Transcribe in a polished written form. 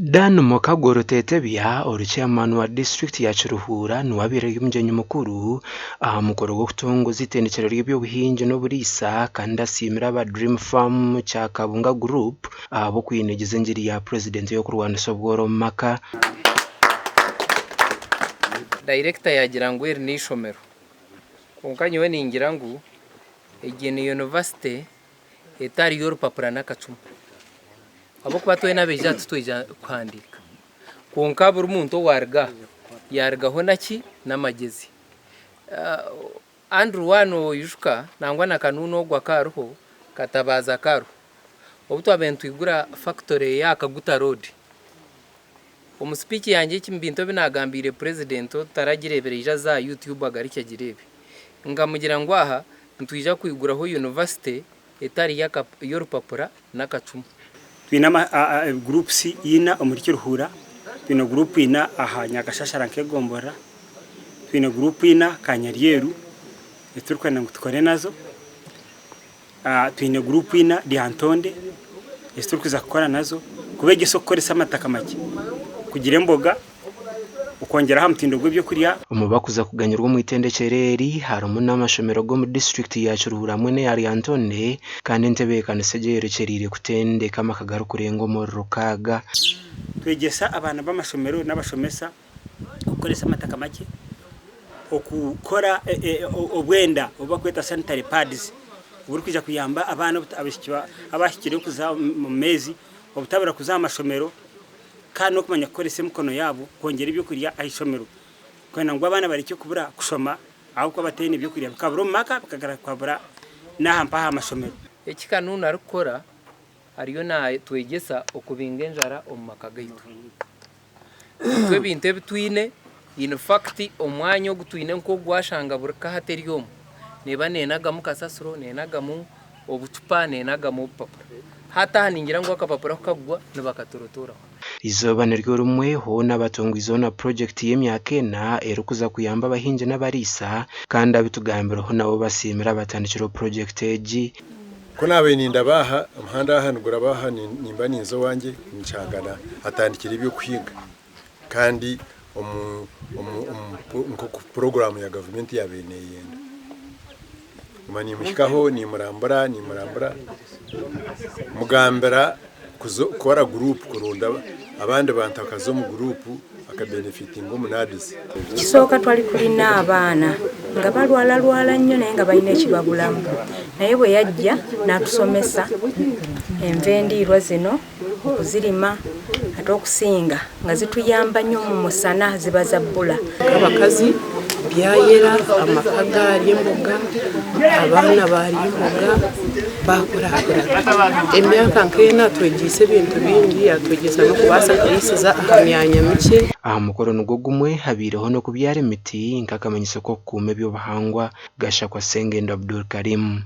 Dan Mukagoro Tetebya chairman wa district ya Kiruhura nuwabireye umujyanyi mukuru mukoro go kutongoza itendekero ry'ebyobuhingi n'oburisa kandi asimira aba Dream Farm cya Kabunga Group bo kwinegeza ngiri ya president yo kurwanda sobworo maka. Director yagira ngo eri nishomero konkanyi we ningira ngo egene university etari y'urupapura n'akacumu abo kubatwe nabeja tutweja kwandika konka buri muntu yargaho naki n'amagezi Andrew wano yushuka nangwa na kanuno gwa karuho katabaza karu obuto abantu igura factory ya Kaguta Road speech yanjye kimbinto binagambire president taragirebereja za YouTube agarike girebe ngamugira ngo aha ntwija kwiguraho university etari y'urupapura n'akacumu. Twina groups ina omuri Kiruhura, twina group ina aha Nyagashashara Nkegombora, twina group ina Kanyaryeru eturukwana ngo tukore nazo, twina group ina Diantonde eturukuza gukora nazo kubege sokoresa amataka make kugira emboga ukongera hamutindo gwe byo kuriya umubakuza kuganyirwa mu itendekereri harimo n'amashomero go mu district ya Kiruhura mwene ya Antone kandi ntebekana segerekerire kutendeka amakagaru kurengo mu rukaga twegesa abana b'amashomero n'abashomesa gukoresa amataka make okukora obwenda obakweta sanitary pads uburi kwija kuyamba abana abashikire kuza mu mezi obutabura kuza amashomero kandi okumanya gukoresa emikono yabo kongera ibyo kuriya ayishomero kwena ngo abana bari cyo kubura kushoma aho ko batene ibyo kuriya bakabura maka bakagara kwabura nahampa amashomero ekikanuna rukora ariyo na twegesa okubinga enjara omumaka gaitu twe binte bitwine in fact omwanyo gutwine nko gwashanga burka haterium neba nenaga mukasasuro nenaga mu obucupa nenaga mu papa hata haningira ngo akapapura kagwa nibakatorotora izoba neryo rumwe ho n'abatongizo na project y'emyaka ena erukuza kuyamba abahinje n'abarisa kandi abitugambira ho nabo basimira batandikiro project eji ko nabe ninda baha amahanda ahanugura baha nimba ninzo wanje ncangana atandikira ibyo kwiga kandi nko program ya government yabeneye yenda mani mushikaho ni murambara mugambera kuzokora group kurunda abandi bantu akazo mu group akabenefiting omunadisi kisoka twali kulina abaana nga balwala nnyo naye nga balina ekibabulamu naye bwe yajja n'atusomesa envendiirwa zino okuzirima ate okusinga nga zituyamba nnyo mu musana ziba za bbula abakazi byayera amakaga y'emboga abana bari emboga bakura emyaka nkena twegise ibintu bingi atwegeza no kubasa kwisiza ahamyanya mike mukoro nugo gumwe habireho no kubyara imiti nkakamenyese ko kume byo bahangwa gasha kwa Sengendo Abdul Karim.